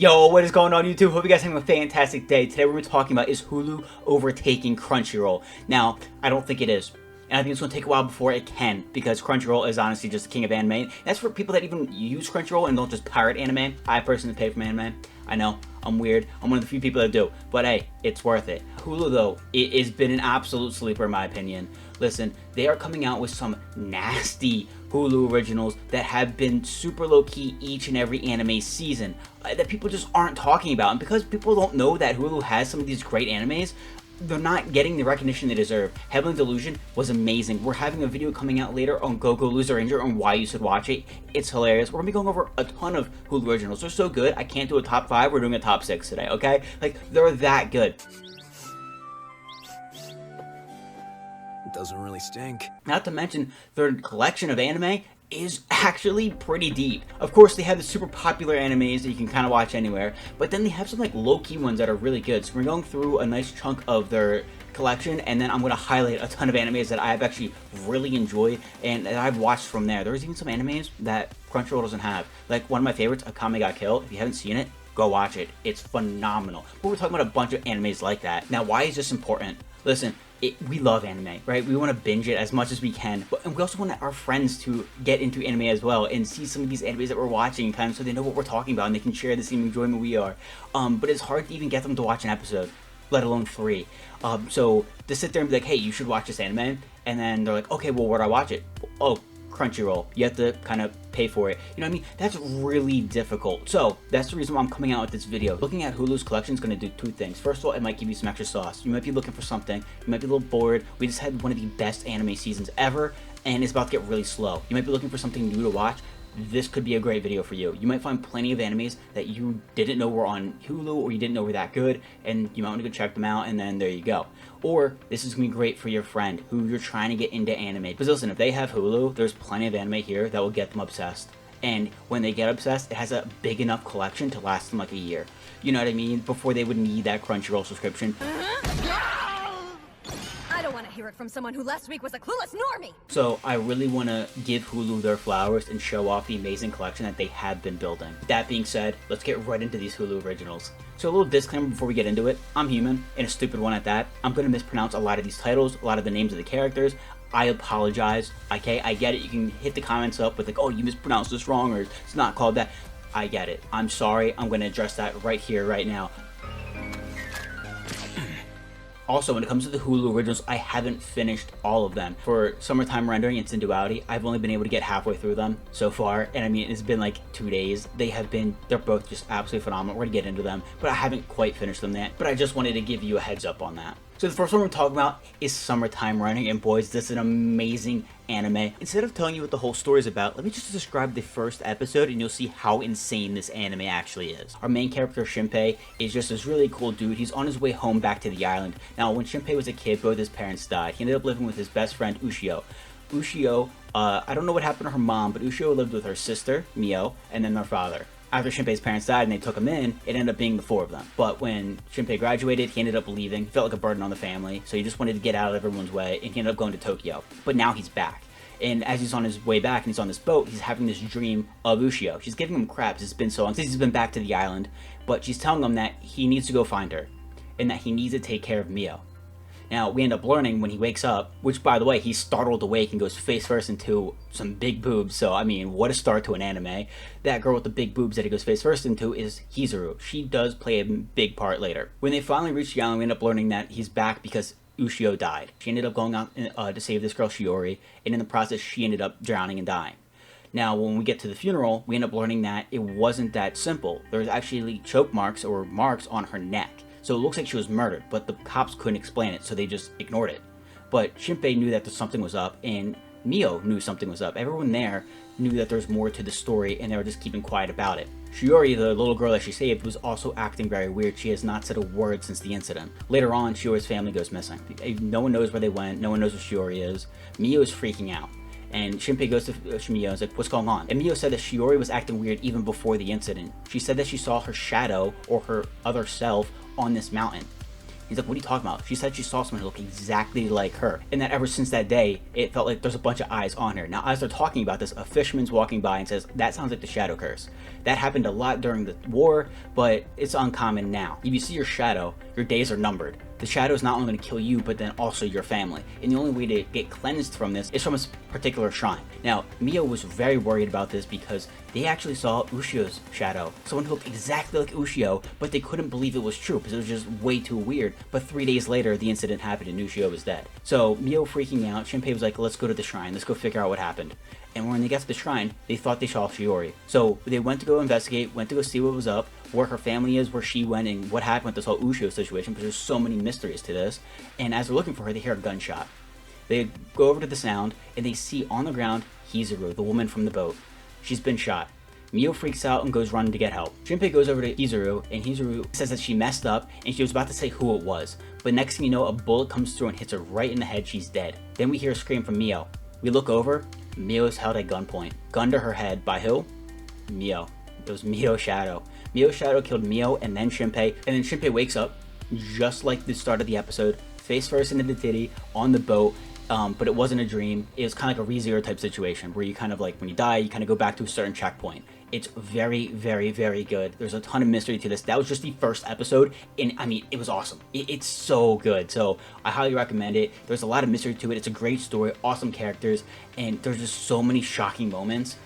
Yo, what is going on YouTube? Hope you guys are having a fantastic day. Today what we're talking about is Hulu overtaking Crunchyroll. Now, I don't think it is. And I think it's going to take a while before it can, because Crunchyroll is honestly just the king of anime. That's for people that even use Crunchyroll and don't just pirate anime. I personally pay for anime. I know, I'm weird. I'm one of the few people that do. But hey, it's worth it. Hulu, though, it has been an absolute sleeper in my opinion. Listen, they are coming out with some nasty Hulu originals that have been super low-key each and every anime season that people just aren't talking about. And because people don't know that Hulu has some of these great animes, they're not getting the recognition they deserve. Heavenly Delusion was amazing. We're having a video coming out later on Go Loser Ranger on why you should watch it. It's hilarious. We're gonna be going over a ton of Hulu originals. They're so good, I can't do a top 5. We're doing a top 6 today, okay? Like, they're that good. It doesn't really stink. Not to mention, their collection of anime is actually pretty deep. Of course, they have the super popular animes that you can kind of watch anywhere, but then they have some like low-key ones that are really good. So we're going through a nice chunk of their collection, and then I'm going to highlight a ton of animes that I've actually really enjoyed and that I've watched from there. There's even some animes that Crunchyroll doesn't have. Like one of my favorites, Akame Got Killed. If you haven't seen it, go watch it. It's phenomenal. But we're talking about a bunch of animes like that. Now, why is this important? Listen, we love anime, right? We want to binge it as much as we can, and we also want our friends to get into anime as well and see some of these animes that we're watching, kind of so they know what we're talking about and they can share the same enjoyment we are. But it's hard to even get them to watch an episode, let alone 3. So to sit there and be like, hey, you should watch this anime, and then they're like, okay, well, where do I watch it? Oh, Crunchyroll. You have to kind of pay for it. You know what I mean? That's really difficult. So that's the reason why I'm coming out with this video. Looking at Hulu's collection is going to do 2 things. First of all, it might give you some extra sauce. You might be looking for something. You might be a little bored. We just had one of the best anime seasons ever, and it's about to get really slow. You might be looking for something new to watch. This could be a great video for you. You might find plenty of animes that you didn't know were on Hulu, or you didn't know were that good, and you might want to go check them out, and then there you go. Or this is going to be great for your friend who you're trying to get into anime. Because listen, if they have Hulu, there's plenty of anime here that will get them obsessed. And when they get obsessed, it has a big enough collection to last them like a year. You know what I mean? Before they would need that Crunchyroll subscription. I don't want to hear it from someone who last week was a clueless normie! So I really want to give Hulu their flowers and show off the amazing collection that they have been building. That being said, let's get right into these Hulu originals. So a little disclaimer before we get into it. I'm human, and a stupid one at that. I'm going to mispronounce a lot of these titles, a lot of the names of the characters. I apologize, okay? I get it. You can hit the comments up with like, oh, you mispronounced this wrong, or it's not called that. I get it. I'm sorry. I'm going to address that right here, right now. Also, when it comes to the Hulu originals, I haven't finished all of them. For Summertime Rendering and Synduality, I've only been able to get halfway through them so far. And I mean, it's been like 2 days. They're both just absolutely phenomenal. We're gonna get into them, but I haven't quite finished them yet. But I just wanted to give you a heads up on that. So the first one we're talking about is Summertime Rendering, and boys, this is an amazing anime. Instead of telling you what the whole story is about, let me just describe the first episode and you'll see how insane this anime actually is. Our main character, Shinpei, is just this really cool dude. He's on his way home back to the island. Now, when Shinpei was a kid, both his parents died. He ended up living with his best friend, Ushio. Ushio, I don't know what happened to her mom, but Ushio lived with her sister, Mio, and then their father. After Shinpei's parents died and they took him in, it ended up being the 4 of them. But when Shinpei graduated, he ended up leaving. He felt like a burden on the family, so he just wanted to get out of everyone's way, and he ended up going to Tokyo. But now he's back. And as he's on his way back and he's on this boat, he's having this dream of Ushio. She's giving him crap. It's been so long since he's been back to the island, but she's telling him that he needs to go find her and that he needs to take care of Mio. Now, we end up learning when he wakes up, which, by the way, he's startled awake and goes face first into some big boobs. So, I mean, what a start to an anime. That girl with the big boobs that he goes face first into is Hizuru. She does play a big part later. When they finally reach the island, we end up learning that he's back because Ushio died. She ended up going out to save this girl, Shiori, and in the process, she ended up drowning and dying. Now, when we get to the funeral, we end up learning that it wasn't that simple. There's actually choke marks or marks on her neck. So it looks like she was murdered, but the cops couldn't explain it, so they just ignored it. But Shinpei knew that something was up, and Mio knew something was up. Everyone there knew that there's more to the story, and they were just keeping quiet about it. Shiori, the little girl that she saved, was also acting very weird. She has not said a word since the incident. Later on, Shiori's family goes missing. No one knows where they went. No one knows where Shiori is. Mio is freaking out. And Shinpei goes to Mio and is like, what's going on? And Mio said that Shiori was acting weird even before the incident. She said that she saw her shadow, or her other self, on this mountain. He's like, what are you talking about? She said she saw someone who looked exactly like her, and that ever since that day, it felt like there's a bunch of eyes on her. Now, as they're talking about this, a fisherman's walking by and says, that sounds like the shadow curse. That happened a lot during the war, but it's uncommon now. If you see your shadow, your days are numbered. The shadow is not only going to kill you, but then also your family. And the only way to get cleansed from this is from a particular shrine. Now, Mio was very worried about this because they actually saw Ushio's shadow. Someone who looked exactly like Ushio, but they couldn't believe it was true because it was just way too weird. But 3 days later, the incident happened and Ushio was dead. So Mio freaking out, Shinpei was like, let's go to the shrine. Let's go figure out what happened. And when they got to the shrine, they thought they saw Shiori. So they went to go investigate, went to go see what was up, where her family is, where she went, and what happened with this whole Ushio situation, because there's so many mysteries to this. And as they're looking for her, they hear a gunshot. They go over to the sound, and they see on the ground Hizuru, the woman from the boat. She's been shot. Mio freaks out and goes running to get help. Shinpei goes over to Hizuru, and Hizuru says that she messed up, and she was about to say who it was. But next thing you know, a bullet comes through and hits her right in the head. She's dead. Then we hear a scream from Mio. We look over. Mio is held at gunpoint. Gunned to her head by who? Mio. It was Mio's shadow. Mio's shadow killed Mio and then Shinpei. And then Shinpei wakes up, just like the start of the episode, face first into the titty, on the boat. But it wasn't a dream. It was kind of like a ReZero type situation where you kind of like, when you die, you kind of go back to a certain checkpoint. It's very, very, very good. There's a ton of mystery to this. That was just the first episode, and I mean, it was awesome. It's so good. So I highly recommend it. There's a lot of mystery to it. It's a great story, awesome characters, and there's just so many shocking moments.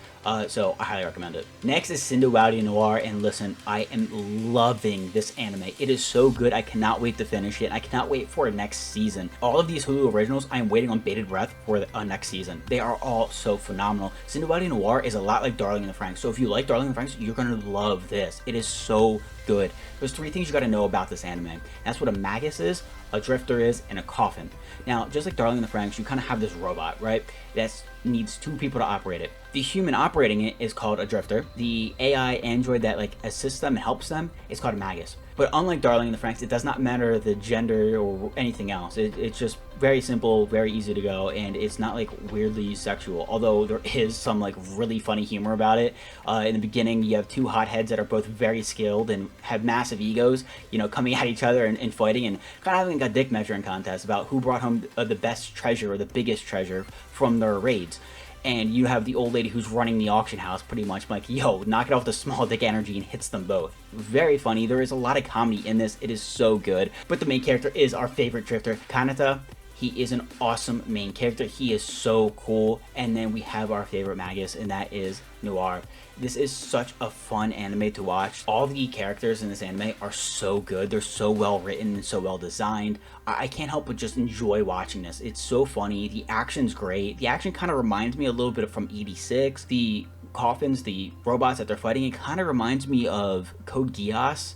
So I highly recommend it. Next is Synduality Noir, and listen, I am loving this anime. It is so good. I cannot wait to finish it. I cannot wait for next season. All of these Hulu originals, I am waiting on bated breath for the next season. They are all so phenomenal. Synduality Noir is a lot like Darling in the Franxx. So if you like Darling in the Franxx, you're gonna love this. It is so good. There's 3 things you gotta know about this anime. That's what a magus is, a drifter is, and a coffin. Now, just like Darling in the Franxx, you kind of have this robot, right? That needs 2 people to operate it. The human operating it is called a drifter. The AI android that like assists them and helps them is called a magus. But unlike Darling in the Franxx, it does not matter the gender or anything else. It's just very simple, very easy to go, and it's not like weirdly sexual. Although there is some like really funny humor about it. In the beginning, you have 2 hotheads that are both very skilled and have massive egos, you know, coming at each other and fighting and kind of having a dick measuring contest about who brought home the best treasure or the biggest treasure from their raids. And you have the old lady who's running the auction house pretty much like, yo, knock it off the small dick energy and hits them both. Very funny. There is a lot of comedy in this. It is so good. But the main character is our favorite drifter, Kanata. He is an awesome main character. He is so cool. And then we have our favorite magus, and that is Noir. This is such a fun anime to watch. All the characters in this anime are so good. They're so well written and so well designed. I can't help but just enjoy watching this. It's so funny. The action's great. The action kind of reminds me a little bit from ED6. The coffins, the robots that they're fighting, it kind of reminds me of Code Geass.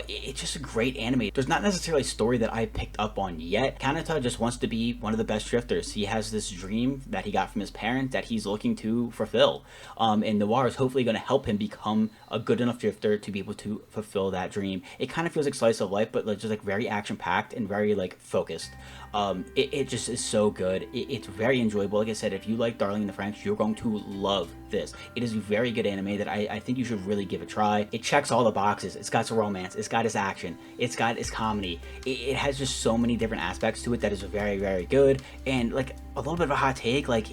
It's just a great anime. There's not necessarily a story that I picked up on yet. Kanata just wants to be one of the best drifters. He has this dream that he got from his parents that he's looking to fulfill. And Noir is hopefully going to help him become a good enough drifter to be able to fulfill that dream. It kind of feels like slice of life, but like just like very action-packed and very like focused. It just is so good. It's very enjoyable. Like I said, if you like Darling in the Franxx, you're going to love this. It is a very good anime that I think you should really give a try. It checks all the boxes. It's got its romance. It's got its action. It's got its comedy. It has just so many different aspects to it that is very, very good. And like a little bit of a hot take, like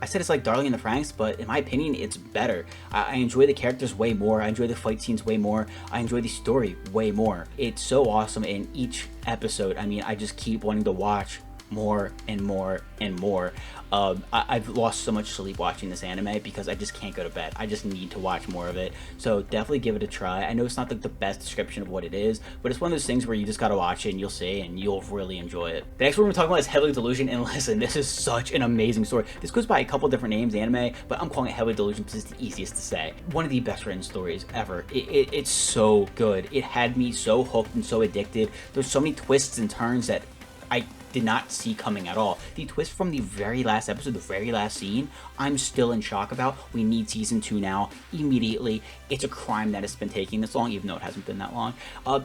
I said it's like Darling in the Franxx, but in my opinion, it's better. I enjoy the characters way more. I enjoy the fight scenes way more. I enjoy the story way more. It's so awesome in each episode. I mean, I just keep wanting to watch more and more and more. I've lost so much sleep watching this anime because I just can't go to bed. I just need to watch more of it. So definitely give it a try. I know it's not like the best description of what it is, but it's one of those things where you just gotta watch it and you'll see and you'll really enjoy it. The next one we're talking about is Heavily Delusion, and listen, this is such an amazing story. This goes by a couple different names, anime, but I'm calling it Heavily Delusion because it's the easiest to say. One of the best written stories ever. It's so good. It had me so hooked and so addicted. There's so many twists and turns that I did not see coming at all. The twist from the very last episode, the very last scene, I'm still in shock about. We need season 2 now, immediately. It's a crime that it's been taking this long, even though it hasn't been that long.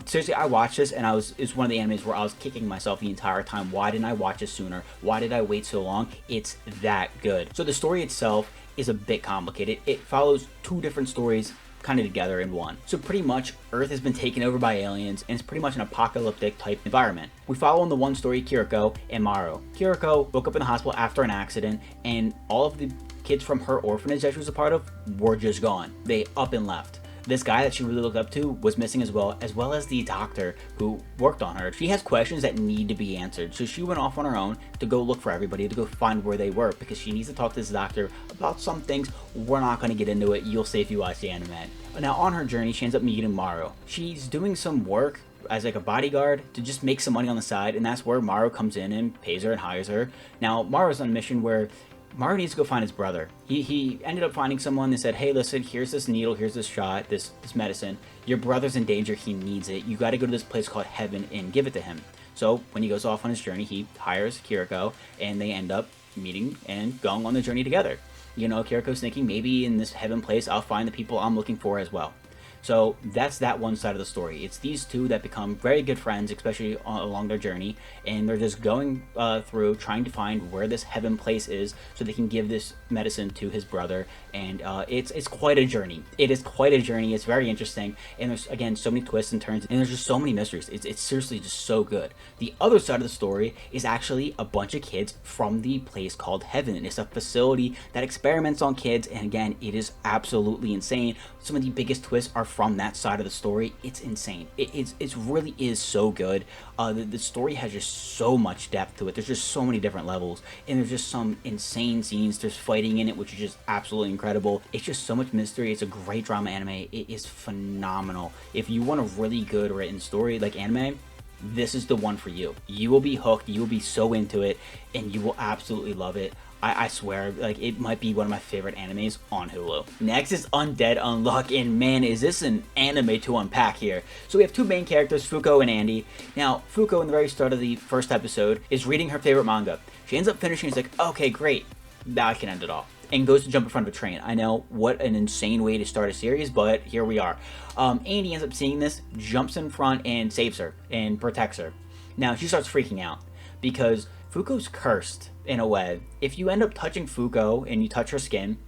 Seriously, I watched this and it's one of the animes where I was kicking myself the entire time. Why didn't I watch this sooner? Why did I wait so long? It's that good. So the story itself is a bit complicated. It follows 2 different stories kind of together in one. So pretty much Earth has been taken over by aliens, and it's pretty much an apocalyptic type environment. We follow in the one story Kiriko and Maru. Kiriko woke up in the hospital after an accident, and all of the kids from her orphanage that she was a part of were just gone. They up and left. This guy that she really looked up to was missing as well as the doctor who worked on her. She has questions that need to be answered, so she went off on her own to go look for everybody, to go find where they were, because she needs to talk to this doctor about some things. We're not going to get into it. You'll see if you watch the anime. Now, on her journey, she ends up meeting Maru. She's doing some work as like a bodyguard to just make some money on the side, and that's where Maru comes in and pays her and hires her. Now, Maru's on a mission where Maru needs to go find his brother. He ended up finding someone that said, hey, listen, here's this needle, here's this shot, this medicine. Your brother's in danger, he needs it. You gotta go to this place called Heaven and give it to him. So when he goes off on his journey, he hires Kiriko, and they end up meeting and going on the journey together. You know, Kiriko's thinking, maybe in this Heaven place, I'll find the people I'm looking for as well. So that's that one side of the story. It's these two that become very good friends, especially along their journey, and they're just going through trying to find where this Heaven place is so they can give this medicine to his brother. And it's quite a journey. It is quite a journey. It's very interesting, and there's again so many twists and turns, and there's just so many mysteries. It's seriously just so good. The other side of the story is actually a bunch of kids from the place called Heaven. It's a facility that experiments on kids, and again, it is absolutely insane. Some of the biggest twists are from that side of the story. It's insane. It really is so good. The story has just so much depth to it. There's just so many different levels, and there's just some insane scenes. There's fighting in it, which is just absolutely incredible. It's just so much mystery. It's a great drama anime. It is phenomenal. If you want a really good written story like anime, this is the one for you. You will be hooked. You will be so into it, and you will absolutely love it. I swear, like, it might be one of my favorite animes on Hulu. Next is Undead Unluck, and man, is this an anime to unpack here. So we have two main characters, Fuko and Andy. Now, Fuko, in the very start of the first episode, is reading her favorite manga. She ends up finishing, she's like, okay, great, now I can end it off. And goes to jump in front of a train. I know, what an insane way to start a series, but here we are. Andy ends up seeing this, jumps in front, and saves her, and protects her. Now, she starts freaking out, because Fuko's cursed, in a way. If you end up touching Fuko, and you touch her skin,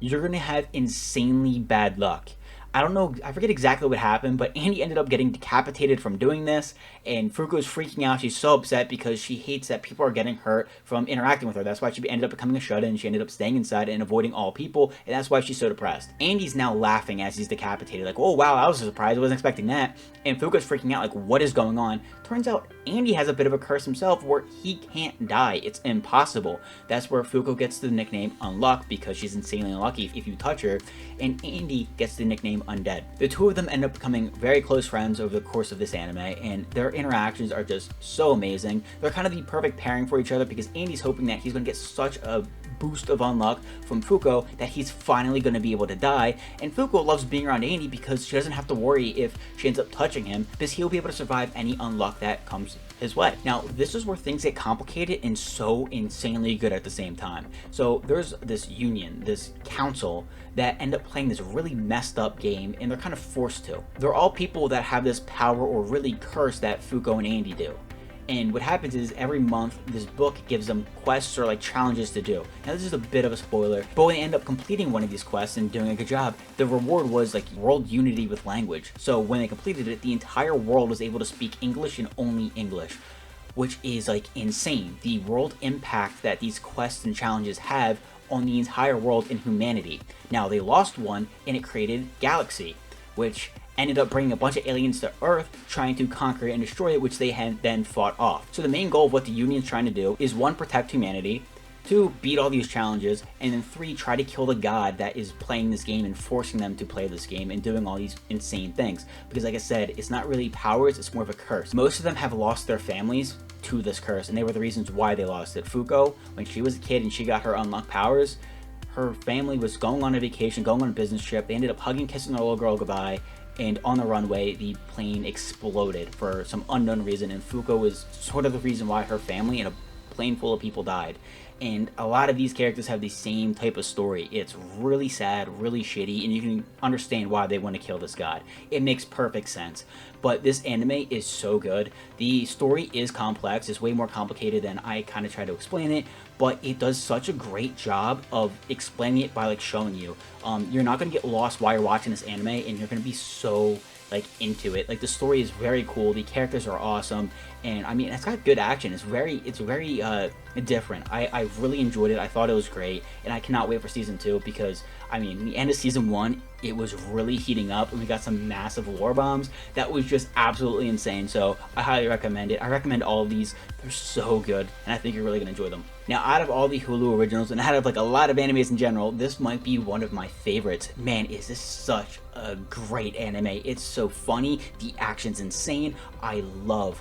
you're gonna have insanely bad luck. I don't know, I forget exactly what happened, but Andy ended up getting decapitated from doing this, and Fuko's freaking out. She's so upset because she hates that people are getting hurt from interacting with her. That's why she ended up becoming a shut-in. She ended up staying inside and avoiding all people, and that's why she's so depressed. Andy's now laughing as he's decapitated, like, oh wow, I was surprised, I wasn't expecting that. And Fuko's freaking out, like, what is going on? Turns out Andy has a bit of a curse himself where he can't die. It's impossible. That's where Fuko gets the nickname Unluck, because she's insanely unlucky if you touch her, and Andy gets the nickname Undead. The two of them end up becoming very close friends over the course of this anime, and their interactions are just so amazing. They're kind of the perfect pairing for each other, because Andy's hoping that he's going to get such a boost of unluck from Fuko that he's finally going to be able to die, and Fuko loves being around Andy because she doesn't have to worry if she ends up touching him, because he'll be able to survive any unluck that comes his way. Now, this is where things get complicated and so insanely good at the same time. So there's this union, this council, that end up playing this really messed up game, and they're kind of forced to. They're all people that have this power or really curse that Fuko and Andy do. And what happens is every month this book gives them quests or like challenges to do. Now this is a bit of a spoiler, but when they end up completing one of these quests and doing a good job, the reward was like world unity with language. So when they completed it, the entire world was able to speak English and only English, which is like insane. The world impact that these quests and challenges have on the entire world and humanity. Now they lost one, and it created Galaxy, which ended up bringing a bunch of aliens to Earth, trying to conquer it and destroy it, which they had then fought off. So the main goal of what the Union's trying to do is 1, protect humanity, 2, beat all these challenges, and then 3, try to kill the god that is playing this game and forcing them to play this game and doing all these insane things. Because like I said, it's not really powers, it's more of a curse. Most of them have lost their families to this curse, and they were the reasons why they lost it. Fuko, when she was a kid and she got her unlocked powers, her family was going on a vacation, going on a business trip. They ended up hugging, kissing their little girl goodbye, and on the runway, the plane exploded for some unknown reason, and Fuko was sort of the reason why her family and a plane full of people died. And a lot of these characters have the same type of story. It's really sad, really shitty, and you can understand why they want to kill this god. It makes perfect sense. But this anime is so good. The story is complex. It's way more complicated than I kind of try to explain it, but it does such a great job of explaining it by like showing you. You're not going to get lost while you're watching this anime, and you're going to be so like into it. Like the story is very cool, the characters are awesome, and I mean it's got good action. It's very different. I really enjoyed it. I thought it was great, and I cannot wait for season 2 because I mean the end of season 1 it was really heating up and we got some massive war bombs that was just absolutely insane. So I highly recommend it. I recommend all of these. They're so good and I think you're really gonna enjoy them. Now out of all the Hulu originals and out of like a lot of animes in general, this might be one of my favorites. Man, is this such a great anime. It's so funny, the action's insane. I love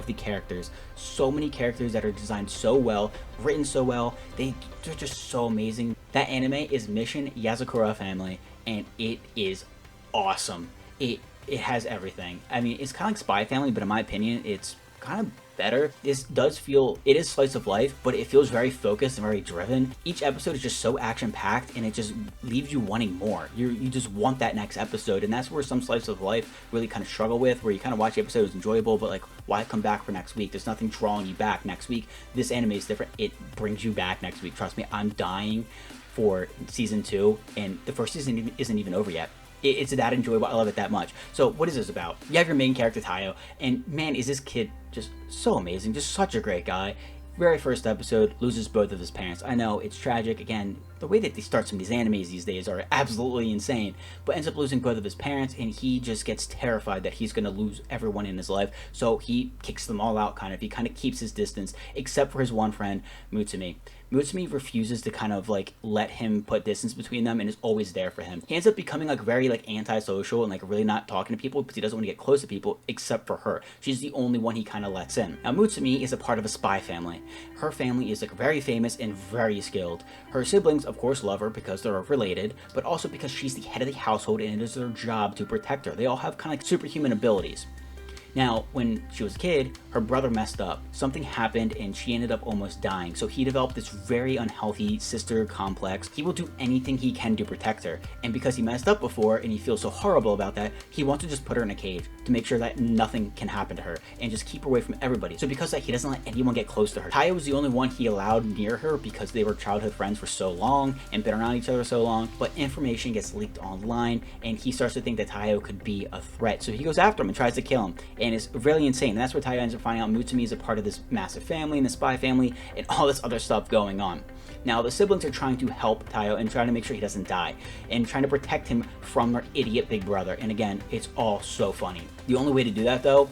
the characters. So many characters that are designed so well, written so well. They're just so amazing. That anime is Mission Yozakura Family, and it is awesome. It has everything. I mean, it's kind of like Spy Family, but in my opinion, it's kind of better. This does feel, it is slice of life, but it feels very focused and very driven. Each episode is just so action-packed, and it just leaves you wanting more. You just want that next episode, and that's where some slice of life really kind of struggle with, where you kind of watch the episode, it's enjoyable, but like, why come back for next week? There's nothing drawing you back next week. This anime is different. It brings you back next week. Trust me, I'm dying for season 2, and the first season isn't even over yet. It's that enjoyable. I love it that much. So what is this about? You have your main character Tayo, and man, is this kid just so amazing, just such a great guy. Very first episode, loses both of his parents. I know, it's tragic. Again, the way that they start some of these animes these days are absolutely insane, but ends up losing both of his parents, and he just gets terrified that he's going to lose everyone in his life, so he kicks them all out, kind of. He kind of keeps his distance, except for his one friend, Mutsumi. Mutsumi refuses to kind of like let him put distance between them and is always there for him. He ends up becoming like very like antisocial and like really not talking to people because he doesn't want to get close to people except for her. She's the only one he kind of lets in. Now Mutsumi is a part of a spy family. Her family is like very famous and very skilled. Her siblings of course love her because they're related, but also because she's the head of the household and it is their job to protect her. They all have kind of like superhuman abilities. Now, when she was a kid, her brother messed up. Something happened and she ended up almost dying. So he developed this very unhealthy sister complex. He will do anything he can to protect her. And because he messed up before and he feels so horrible about that, he wants to just put her in a cage to make sure that nothing can happen to her and just keep her away from everybody. So because of that, he doesn't let anyone get close to her. Tayo was the only one he allowed near her because they were childhood friends for so long and been around each other so long. But information gets leaked online and he starts to think that Tayo could be a threat. So he goes after him and tries to kill him. And it's really insane. And that's where Tayo ends up finding out Mutsumi is a part of this massive family and the spy family and all this other stuff going on. Now the siblings are trying to help Tayo and trying to make sure he doesn't die and trying to protect him from their idiot big brother. And again, it's all so funny. The only way to do that though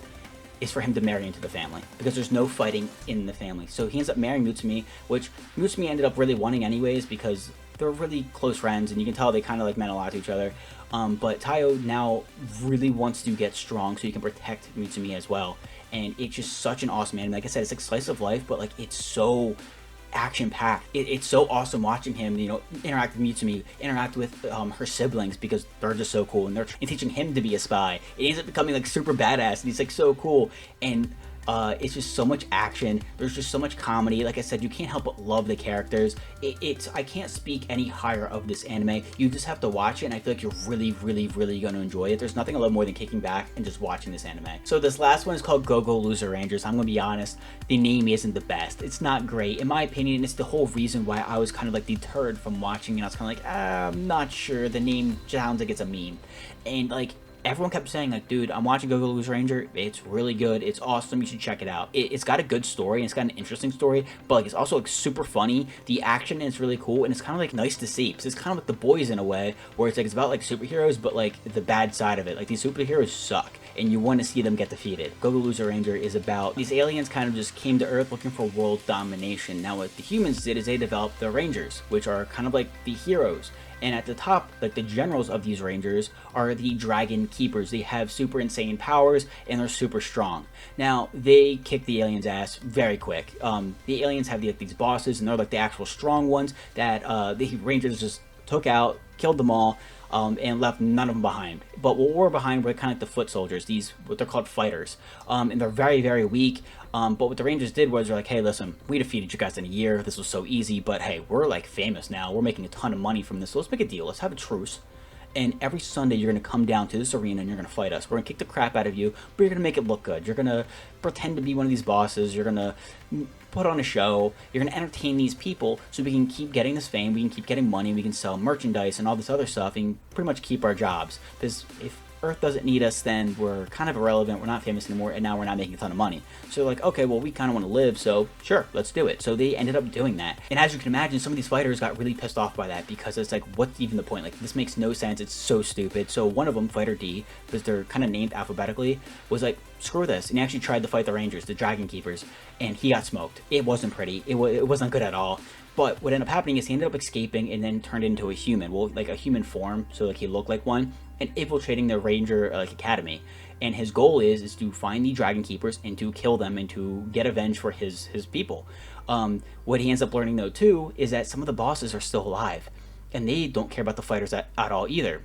is for him to marry into the family because there's no fighting in the family. So he ends up marrying Mutsumi, which Mutsumi ended up really wanting anyways because they're really close friends and you can tell they kind of like meant a lot to each other. But Tayo now really wants to get strong so he can protect Mutsumi as well. And it's just such an awesome anime. Like I said, it's like slice of life, but like it's so action-packed. It's so awesome watching him, you know, interact with Mutsumi, interact with her siblings because they're just so cool and they're teaching him to be a spy. It ends up becoming like super badass and he's like so cool. And it's just so much action. There's just so much comedy. Like I said, you can't help but love the characters. I can't speak any higher of this anime. You just have to watch it and I feel like you're really going to enjoy it. There's nothing I love more than kicking back and just watching this anime. So this last one is called Go-Go Loser Rangers. I'm gonna be honest, the name isn't the best. It's not great. In my opinion, it's the whole reason why I was kind of like deterred from watching and I was kind of like, I'm not sure. The name sounds like it's a meme. And like, everyone kept saying like, dude, I'm watching Go-Go Loser Ranger. It's really good. It's awesome. You should check it out. It's got a good story and it's got an interesting story, but like it's also like super funny. The action is really cool and it's kind of like nice to see because it's kind of like The Boys in a way where it's like it's about like superheroes, but like the bad side of it. Like these superheroes suck and you want to see them get defeated. Go-Go Loser Ranger is about these aliens kind of just came to Earth looking for world domination. Now what the humans did is they developed the Rangers, which are kind of like the heroes. And at the top, like the generals of these Rangers are the Dragon Keepers. They have super insane powers and they're super strong. Now, they kick the aliens' ass very quick. The aliens have these bosses and they're like the actual strong ones that the Rangers just took out, killed them all. and left none of them behind. But what were behind were kind of like the foot soldiers, these what they're called fighters, and they're very, very weak. But what the Rangers did was they're like, hey, listen, we defeated you guys in a year. This was so easy, but hey, we're like famous now. We're making a ton of money from this. So let's make a deal. Let's have a truce. And every Sunday you're going to come down to this arena and you're going to fight us. We're going to kick the crap out of you, but you're going to make it look good. You're going to pretend to be one of these bosses. You're going to put on a show. You're going to entertain these people so we can keep getting this fame. We can keep getting money. We can sell merchandise and all this other stuff and pretty much keep our jobs. Because if Earth doesn't need us, then we're kind of irrelevant, we're not famous anymore, and now we're not making a ton of money. So like, okay, well, we kind of want to live, so sure, let's do it. So they ended up doing that. And as you can imagine, some of these fighters got really pissed off by that because it's like, what's even the point? Like, this makes no sense, it's so stupid. So one of them, Fighter D, because they're kind of named alphabetically, was like, screw this. And he actually tried to fight the Rangers, the Dragon Keepers, and he got smoked. It wasn't pretty, it wasn't good at all. But what ended up happening is he ended up escaping and then turned into a human, well, like a human form, so like he looked like one, and infiltrating the Ranger academy. And his goal is to find the Dragon Keepers and to kill them and to get revenge for his people. What he ends up learning though too is that some of the bosses are still alive, and they don't care about the fighters at all either.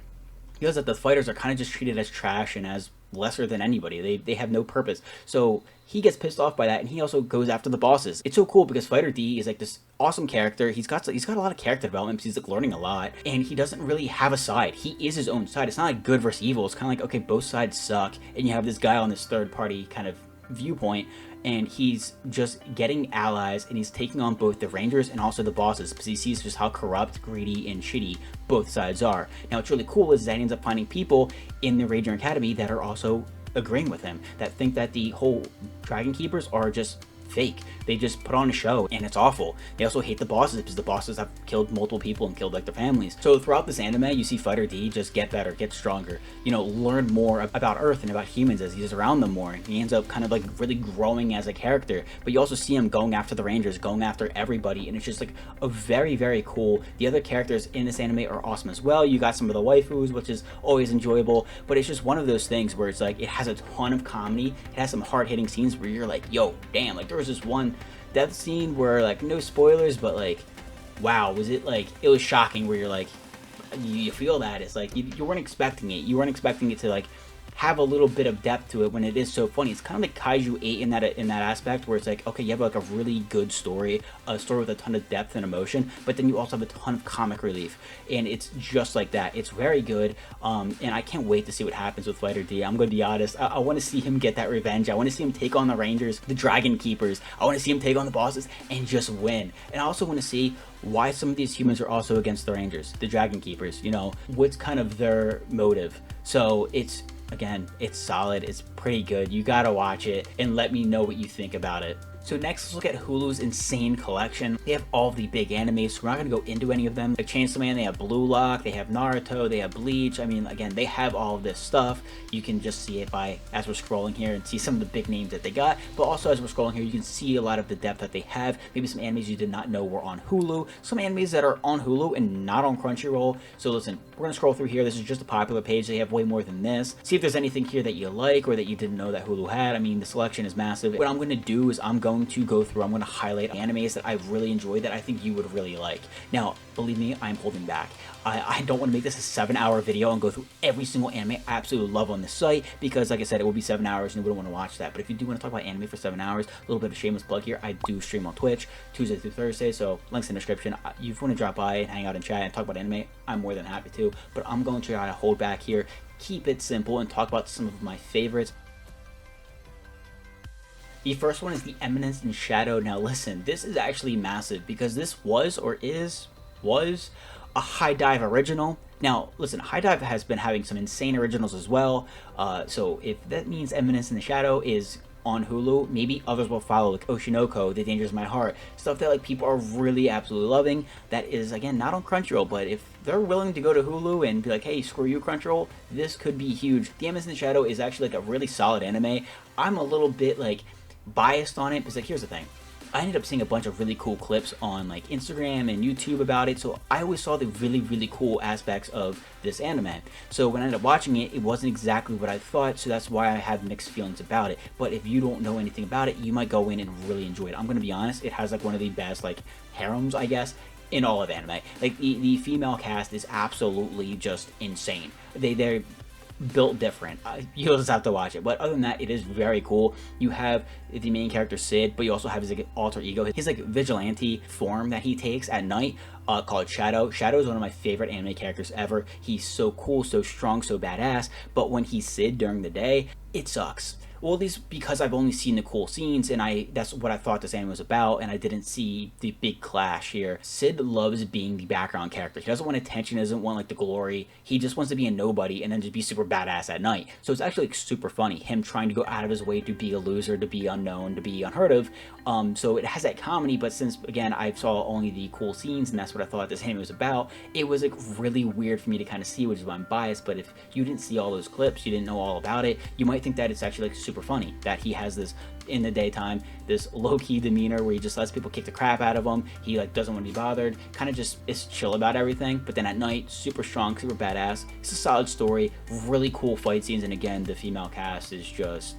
He knows that the fighters are kind of just treated as trash and as lesser than anybody. They have no purpose. So he gets pissed off by that, and he also goes after the bosses. It's so cool because Fighter D is like this awesome character. He's got a lot of character development because he's like learning a lot, and he doesn't really have a side. He is his own side. It's not like good versus evil. It's kind of like, okay, both sides suck, and you have this guy on this third party kind of viewpoint, and he's just getting allies, and he's taking on both the Rangers and also the bosses because he sees just how corrupt, greedy, and shitty both sides are. Now what's really cool is that he ends up finding people in the Ranger Academy that are also agreeing with him, that think that the whole Dragon Keepers are just fake. They just put on a show, and it's awful. They also hate the bosses because the bosses have killed multiple people and killed like their families. So throughout this anime, you see Fighter D just get better, get stronger, you know, learn more about Earth and about humans as he's around them more. And he ends up kind of like really growing as a character. But you also see him going after the Rangers, going after everybody, and it's just like a very, very cool. The other characters in this anime are awesome as well. You got some of the waifus, which is always enjoyable, but it's just one of those things where it's like it has a ton of comedy. It has some hard-hitting scenes where you're like, yo, damn, like there was this one death scene where, like, no spoilers, but like, wow, was it like, it was shocking where you're like, you feel that it's like you weren't expecting it. You weren't expecting it to like have a little bit of depth to it when it is so funny. It's kind of like Kaiju 8 in that aspect where it's like, okay, you have like a really good story, a story with a ton of depth and emotion, but then you also have a ton of comic relief, and it's just like that. It's very good, and I can't wait to see what happens with Fighter D. I'm going to be honest, I want to see him get that revenge. I want to see him take on the Rangers, the Dragon Keepers. I want to see him take on the bosses and just win. And I also want to see why some of these humans are also against the Rangers, the Dragon Keepers, you know, what's kind of their motive. So it's, again, it's solid, it's pretty good. You gotta watch it and let me know what you think about it. So next, let's look at Hulu's insane collection. They have all the big animes, so we're not going to go into any of them. Like Chainsaw Man, they have Blue Lock, they have Naruto, they have Bleach. I mean, again, they have all of this stuff. You can just see it as we're scrolling here and see some of the big names that they got. But also as we're scrolling here, you can see a lot of the depth that they have. Maybe some animes you did not know were on Hulu. Some animes that are on Hulu and not on Crunchyroll. So listen, we're going to scroll through here. This is just a popular page. They have way more than this. See if there's anything here that you like or that you didn't know that Hulu had. I mean, the selection is massive. What I'm going to do is I'm going to highlight animes that I've really enjoyed that I think you would really like. Now, believe me, I'm holding back. I don't want to make this a 7-hour video and go through every single anime I absolutely love on this site because, like I said, it will be 7 hours and you wouldn't want to watch that. But if you do want to talk about anime for 7 hours, a little bit of a shameless plug here, I do stream on Twitch Tuesday through Thursday, so links in the description. If you want to drop by and hang out and chat and talk about anime, I'm more than happy to. But I'm going to try to hold back here, keep it simple, and talk about some of my favorites. The first one is The Eminence in Shadow. Now listen, this is actually massive because this was a High Dive original. Now listen, High Dive has been having some insane originals as well, so if that means Eminence in the Shadow is on Hulu, maybe others will follow, like Oshinoko, The Dangers of My Heart, stuff that like people are really absolutely loving that is, again, not on Crunchyroll, but if they're willing to go to Hulu and be like, hey, screw you Crunchyroll, this could be huge. The Eminence in the Shadow is actually like a really solid anime. I'm a little bit like biased on it because, like, here's the thing, I ended up seeing a bunch of really cool clips on like Instagram and YouTube about it, so I always saw the really, really cool aspects of this anime. So when I ended up watching it, it wasn't exactly what I thought, so that's why I have mixed feelings about it. But if you don't know anything about it, you might go in and really enjoy it. I'm gonna be honest, it has like one of the best like harems, I guess, in all of anime. Like the female cast is absolutely just insane. They're built different. You'll just have to watch it, but other than that, it is very cool. You have the main character Sid, but you also have his like alter ego, his like vigilante form that he takes at night, called Shadow. Shadow is one of my favorite anime characters ever. He's so cool, so strong, so badass, but when he's Sid during the day, it sucks. Well, at least because I've only seen the cool scenes, and that's what I thought this anime was about, and I didn't see the big clash here. Sid loves being the background character. He doesn't want attention, doesn't want like the glory. He just wants to be a nobody and then just be super badass at night. So it's actually like super funny, him trying to go out of his way to be a loser, to be unknown, to be unheard of. So it has that comedy, but since, again, I saw only the cool scenes, and that's what I thought this anime was about, it was like really weird for me to kind of see, which is why I'm biased. But if you didn't see all those clips, you didn't know all about it, you might think that it's actually like super funny, that he has this, in the daytime, this low-key demeanor where he just lets people kick the crap out of him. He like doesn't want to be bothered, kind of just is chill about everything, but then at night, super strong, super badass. It's a solid story, really cool fight scenes, and again, the female cast is just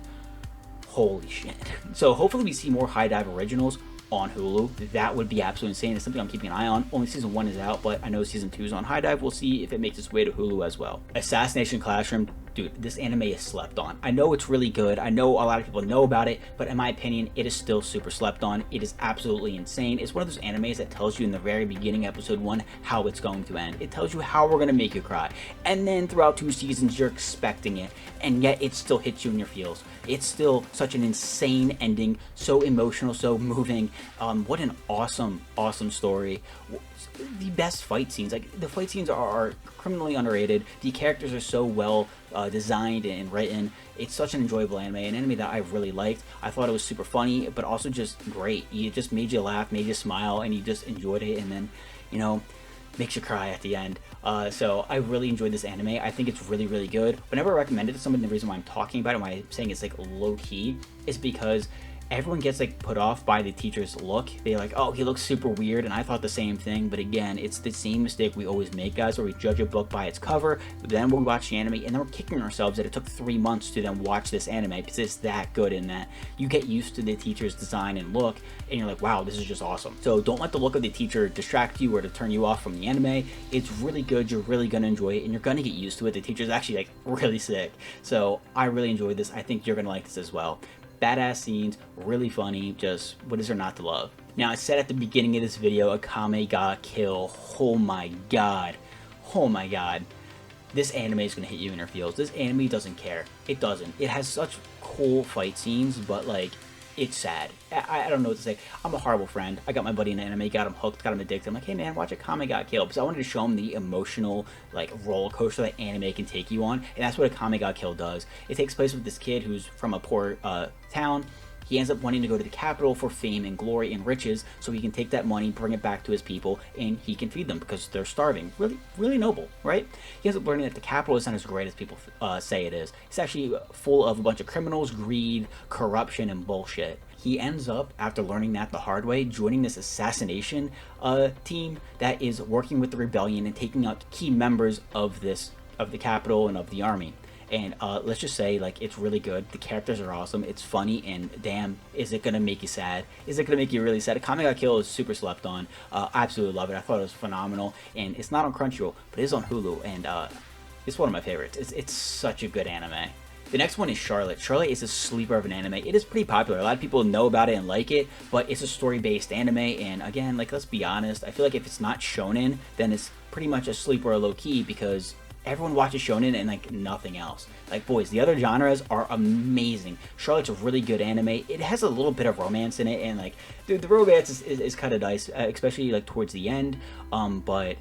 holy shit. So hopefully we see more High Dive originals on Hulu. That would be absolutely insane. It's something I'm keeping an eye on. Only season 1 is out, but I know season 2 is on High Dive. We'll see if it makes its way to Hulu as well. Assassination Classroom. Dude, this anime is slept on. I know it's really good. I know a lot of people know about it, but in my opinion, it is still super slept on. It is absolutely insane. It's one of those animes that tells you in the very beginning, episode 1, how it's going to end. It tells you how we're going to make you cry. And then throughout 2 seasons, you're expecting it, and yet it still hits you in your feels. It's still such an insane ending, so emotional, so moving. What an awesome, awesome story. The best fight scenes, like the fight scenes are criminally underrated. The characters are so well designed and written. It's such an enjoyable anime, an anime that I really liked. I thought it was super funny, but also just great. It just made you laugh, made you smile, and you just enjoyed it, and then, you know, makes you cry at the end. So I really enjoyed this anime. I think it's really, really good. Whenever I recommend it to someone, the reason why I'm talking about it, why I'm saying it's like low-key, is because everyone gets like put off by the teacher's look. They're like, oh, he looks super weird, and I thought the same thing. But again, it's the same mistake we always make, guys, where we judge a book by its cover, then we'll watch the anime, and then we're kicking ourselves that it took 3 months to then watch this anime, because it's that good in that you get used to the teacher's design and look, and you're like, wow, this is just awesome. So don't let the look of the teacher distract you or to turn you off from the anime. It's really good. You're really gonna enjoy it, and you're gonna get used to it. The teacher's actually like really sick. So I really enjoyed this. I think you're gonna like this as well. Badass scenes, really funny, just what is there not to love? Now, I said at the beginning of this video, Akame ga Kill. Oh my god. Oh my god. This anime is gonna hit you in your feels. This anime doesn't care. It doesn't. It has such cool fight scenes, but like, it's sad. I don't know what to say. I'm a horrible friend. I got my buddy in anime, got him hooked, got him addicted. I'm like, hey man, watch Akame ga Kill. Because I wanted to show him the emotional like roller coaster that anime can take you on. And that's what Akame ga Kill does. It takes place with this kid who's from a poor town. He ends up wanting to go to the capital for fame and glory and riches, so he can take that money, bring it back to his people, and he can feed them because they're starving. Really, really noble, right? He ends up learning that the capital is not as great as people say it is. It's actually full of a bunch of criminals, greed, corruption, and bullshit. He ends up, after learning that the hard way, joining this assassination team that is working with the rebellion and taking out key members of the capital and of the army. And let's just say, like, it's really good. The characters are awesome. It's funny, and damn, is it gonna make you sad? Is it gonna make you really sad? Akame ga Kill is super slept on. I absolutely love it. I thought it was phenomenal, and it's not on Crunchyroll, but it is on Hulu, and it's one of my favorites. It's such a good anime. The next one is Charlotte. Charlotte is a sleeper of an anime. It is pretty popular. A lot of people know about it and like it, but it's a story-based anime, and again, like, let's be honest, I feel like if it's not shonen, then it's pretty much a sleeper or low-key, because everyone watches shonen and like nothing else. Like, boys, the other genres are amazing. Charlotte's a really good anime. It has a little bit of romance in it, and like the romance is kind of nice, especially like towards the end. But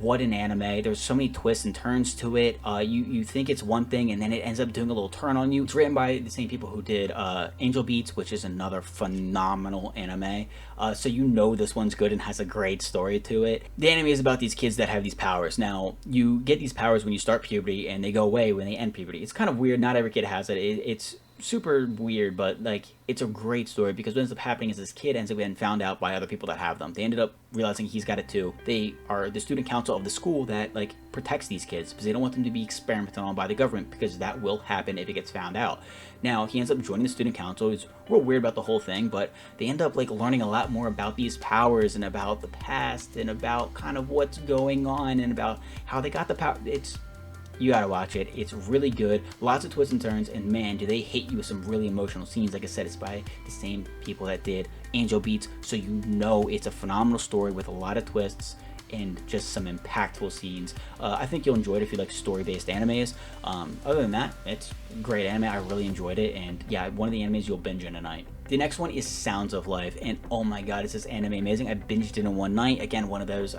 what an anime. There's so many twists and turns to it. You think it's one thing, and then it ends up doing a little turn on you. It's written by the same people who did Angel Beats, which is another phenomenal anime. So you know this one's good and has a great story to it. The anime is about these kids that have these powers. Now, you get these powers when you start puberty, and they go away when they end puberty. It's kind of weird. Not every kid has it. It's super weird, but like it's a great story because what ends up happening is this kid ends up getting found out by other people that have them. They ended up realizing he's got it too. They are the student council of the school that like protects these kids because they don't want them to be experimented on by the government, because that will happen if it gets found out. Now he ends up joining the student council. He's real weird about the whole thing, but they end up like learning a lot more about these powers and about the past and about kind of what's going on and about how they got the power. You gotta watch it. It's really good. Lots of twists and turns, and man, do they hit you with some really emotional scenes. Like I said, it's by the same people that did Angel Beats, so you know it's a phenomenal story with a lot of twists and just some impactful scenes. I think you'll enjoy it if you like story-based animes. Other than that, it's great anime. I really enjoyed it, and yeah, one of the animes you'll binge in a night. The next one is Sounds of Life, and oh my god, is this anime amazing. I binged it in one night. Again, one of those,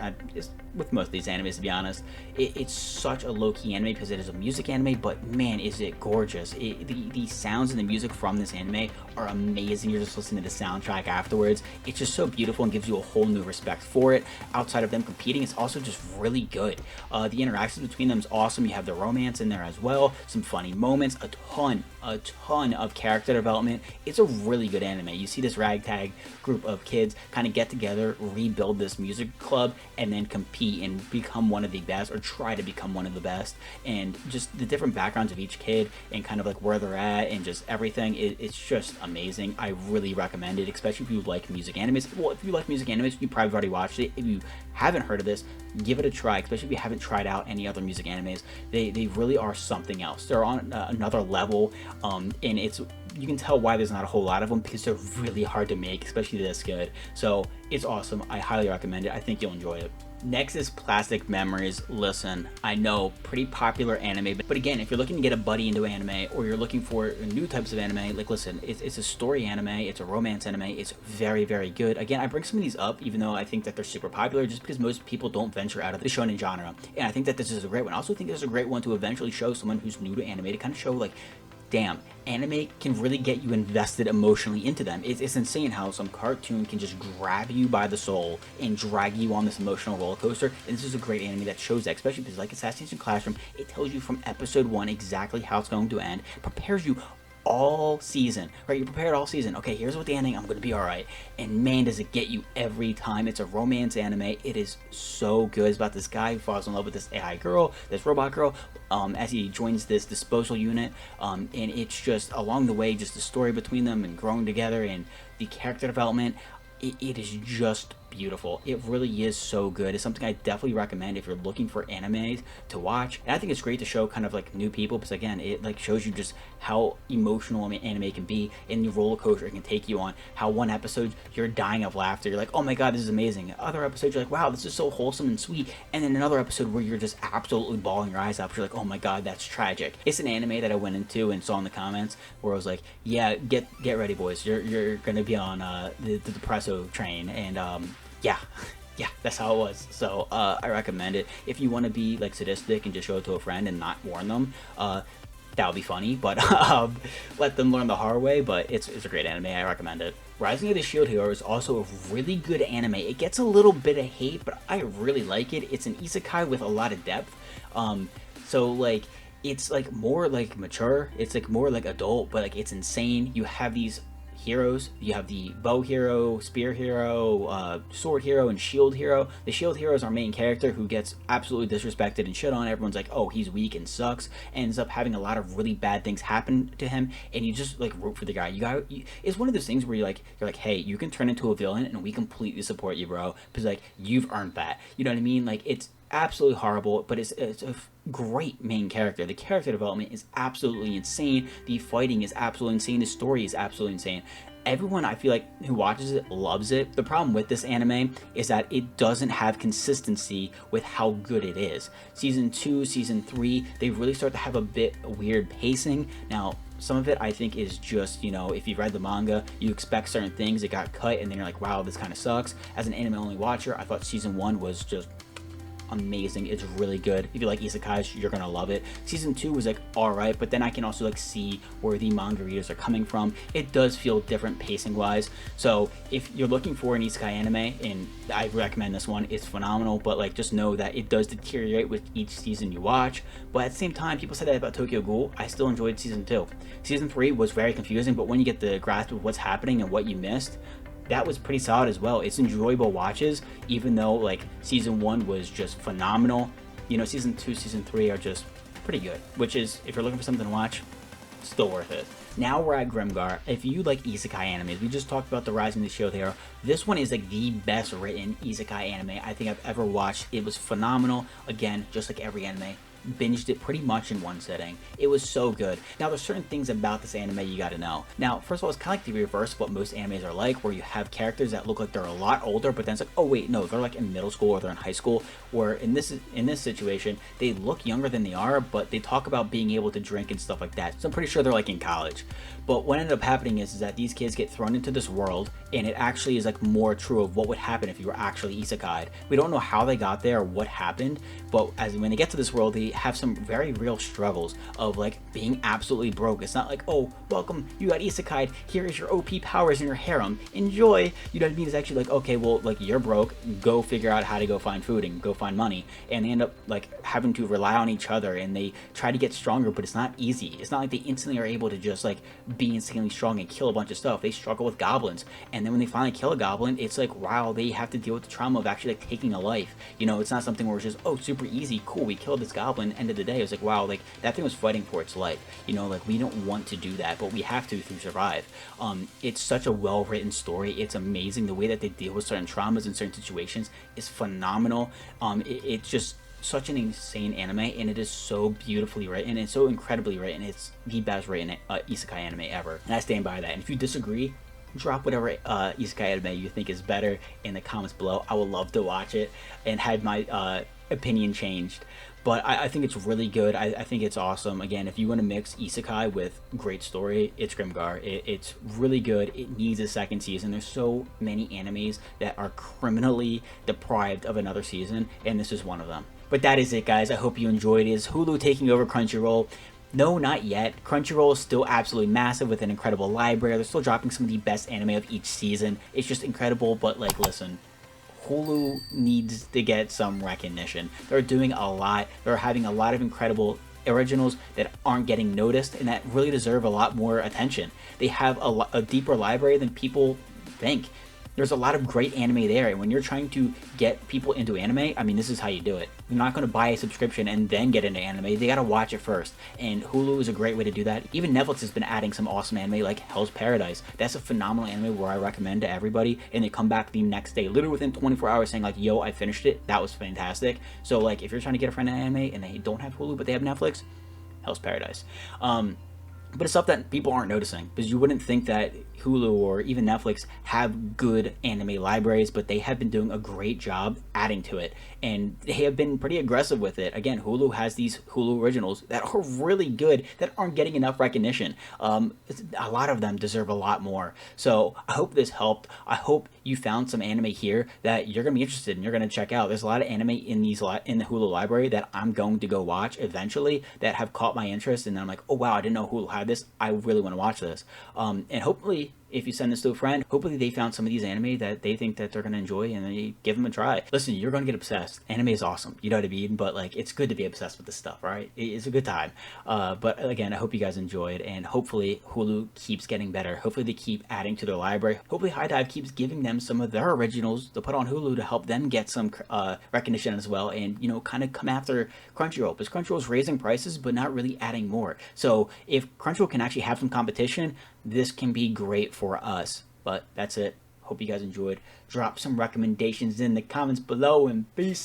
with most of these animes to be honest, it's such a low-key anime because it is a music anime, but man, is it gorgeous. The sounds and the music from this anime are amazing. You're just listening to the soundtrack afterwards. It's just so beautiful and gives you a whole new respect for it. Outside of them competing, it's also just really good. The interactions between them is awesome. You have the romance in there as well, some funny moments, a ton of character development. It's a really good anime. You see this ragtag group of kids kind of get together, rebuild this music club, and then compete and become one of the best, or try to become one of the best. And just the different backgrounds of each kid and kind of like where they're at and just everything, it's just amazing. I really recommend it, especially if you like music animes. Well, if you like music animes, you probably already watched it. If you haven't heard of this, give it a try, especially if you haven't tried out any other music animes. They really are something else. They're on another level, and you can tell why there's not a whole lot of them, because they're really hard to make, especially this good. So it's awesome. I highly recommend it. I think you'll enjoy it. Next is Plastic Memories. Listen, I know, pretty popular anime, but again, if you're looking to get a buddy into anime, or you're looking for new types of anime, like listen, it's a story anime, it's a romance anime, it's very, very good. Again, I bring some of these up, even though I think that they're super popular, just because most people don't venture out of the shonen genre, and I think that this is a great one. I also think this is a great one to eventually show someone who's new to anime, to kind of show like, damn, anime can really get you invested emotionally into them. It's insane how some cartoon can just grab you by the soul and drag you on this emotional roller coaster. And this is a great anime that shows that, especially because like Assassination Classroom, it tells you from episode 1 exactly how it's going to end, prepares you all season, right? You're prepared all season. Okay, here's what the ending, I'm gonna be all right. And man, does it get you every time. It's a romance anime. It is so good. It's about this guy who falls in love with this AI girl, this robot girl, as he joins this disposal unit, and it's just along the way, just the story between them and growing together and the character development. It is just beautiful. It really is so good. It's something I definitely recommend if you're looking for animes to watch. And I think it's great to show kind of like new people, because again, it like shows you just how emotional anime can be, and the roller coaster it can take you on. How one episode you're dying of laughter, you're like, oh my god, this is amazing. Other episodes you're like, wow, this is so wholesome and sweet. And then another episode where you're just absolutely bawling your eyes out, you're like, oh my god, that's tragic. It's an anime that I went into and saw in the comments where I was like, yeah, get ready boys, you're gonna be on the depresso train. And yeah, that's how it was. So I recommend it. If you want to be like sadistic and just show it to a friend and not warn them, that would be funny, but let them learn the hard way. But it's a great anime. I recommend it. Rising of the Shield Hero is also a really good anime. It gets a little bit of hate, but I really like it. It's an isekai with a lot of depth. So like, it's like more like mature. It's like more like adult, but like it's insane. You have these heroes. You have the bow hero, spear hero, sword hero, and shield hero. The shield hero is our main character who gets absolutely disrespected and shit on. Everyone's like, oh, he's weak and sucks. Ends up having a lot of really bad things happen to him, and you just like root for the guy. It's one of those things where you're like, hey, you can turn into a villain, and we completely support you, bro, because like you've earned that. You know what I mean? Like it's absolutely horrible, but it's a great main character. The character development is absolutely insane. The fighting is absolutely insane. The story is absolutely insane. Everyone, I feel like, who watches it loves it. The problem with this anime is that it doesn't have consistency with how good it is. Season 2, Season 3, they really start to have a bit weird pacing. Now, some of it I think is just, you know, if you read the manga, you expect certain things, it got cut, and then you're like, wow, this kind of sucks. As an anime only watcher, I thought Season 1 was just amazing. It's really good. If you like isekais, you're gonna love it. Season 2 was like alright, but then I can also like see where the manga readers are coming from. It does feel different pacing wise. So if you're looking for an isekai anime, and I recommend this one, it's phenomenal, but like just know that it does deteriorate with each season you watch. But at the same time, people said that about Tokyo Ghoul. I still enjoyed season 2. Season 3 was very confusing, but when you get the grasp of what's happening and what you missed, that was pretty solid as well. It's enjoyable watches, even though like season 1 was just phenomenal. You know, season 2, season 3 are just pretty good, which is, if you're looking for something to watch, still worth it. Now we're at Grimgar. If you like isekai animes, we just talked about the Rising of the Shield Hero. This one is like the best written isekai anime I think I've ever watched. It was phenomenal. Again, just like every anime, binged it pretty much in one sitting. It was so good. Now there's certain things about this anime you gotta know. Now first of all, it's kind of like the reverse of what most animes are like, where you have characters that look like they're a lot older, but then it's like, oh wait, no, they're like in middle school or they're in high school. Where in this situation, they look younger than they are, but they talk about being able to drink and stuff like that. So I'm pretty sure they're like in college. But what ended up happening is that these kids get thrown into this world, and it actually is like more true of what would happen if you were actually isekai'd. We don't know how they got there or what happened, but as when they get to this world, they have some very real struggles of like being absolutely broke. It's not like, oh, welcome, you got isekai'd, here is your OP powers in your harem, enjoy. You know what I mean? It's actually like, okay, well, like you're broke, go figure out how to go find food and go find money. And they end up like having to rely on each other, and they try to get stronger, but it's not easy. It's not like they instantly are able to just like be insanely strong and kill a bunch of stuff. They struggle with goblins, and then when they finally kill a goblin, it's like, wow, they have to deal with the trauma of actually like taking a life. You know, it's not something where it's just, oh, super easy, cool, we killed this goblin, end of the day. It was like, wow, like that thing was fighting for its life. You know, like we don't want to do that, but we have to survive. It's such a well-written story. It's amazing. The way that they deal with certain traumas in certain situations is phenomenal. It's just such an insane anime, and it is so beautifully written and so incredibly written. It's the best written isekai anime ever, and I stand by that. And if you disagree, drop whatever isekai anime you think is better in the comments below. I would love to watch it and have my opinion changed. But I think it's really good. I think it's awesome. Again, if you want to mix isekai with great story, it's Grimgar. It's really good. It needs a second season. There's so many animes that are criminally deprived of another season, and this is one of them. But that is it, guys. I hope you enjoyed it. Is Hulu taking over Crunchyroll? No, not yet. Crunchyroll is still absolutely massive with an incredible library. They're still dropping some of the best anime of each season. It's just incredible, but like, listen, Hulu needs to get some recognition. They're doing a lot. They're having a lot of incredible originals that aren't getting noticed and that really deserve a lot more attention. They have a deeper library than people think. There's a lot of great anime there, and when you're trying to get people into anime, I mean, this is how you do it. You're not going to buy a subscription and then get into anime. They got to watch it first, and Hulu is a great way to do that. Even Netflix has been adding some awesome anime like Hell's Paradise. That's a phenomenal anime where I recommend to everybody, and they come back the next day, literally within 24 hours, saying like, yo, I finished it. That was fantastic. So like, if you're trying to get a friend in anime and they don't have Hulu but they have Netflix, Hell's Paradise. But it's stuff that people aren't noticing, because you wouldn't think that Hulu or even Netflix have good anime libraries, but they have been doing a great job adding to it, and they have been pretty aggressive with it. Again, Hulu has these Hulu originals that are really good that aren't getting enough recognition. A lot of them deserve a lot more. So I hope this helped. I hope you found some anime here that you're going to be interested in, you're going to check out. There's a lot of anime in the Hulu library that I'm going to go watch eventually that have caught my interest, and I'm like, oh wow, I didn't know Hulu had this. I really want to watch this. And hopefully, if you send this to a friend, hopefully they found some of these anime that they think that they're going to enjoy, and they give them a try. Listen, you're going to get obsessed. Anime is awesome. You know what I mean? But like, it's good to be obsessed with this stuff, right? It's a good time. But again, I hope you guys enjoyed, and hopefully Hulu keeps getting better. Hopefully they keep adding to their library. Hopefully High Dive keeps giving them some of their originals to put on Hulu to help them get some recognition as well, and, you know, kind of come after Crunchyroll, because Crunchyroll's raising prices but not really adding more. So if Crunchyroll can actually have some competition, this can be great for us. But that's it. Hope you guys enjoyed. Drop some recommendations in the comments below, and peace.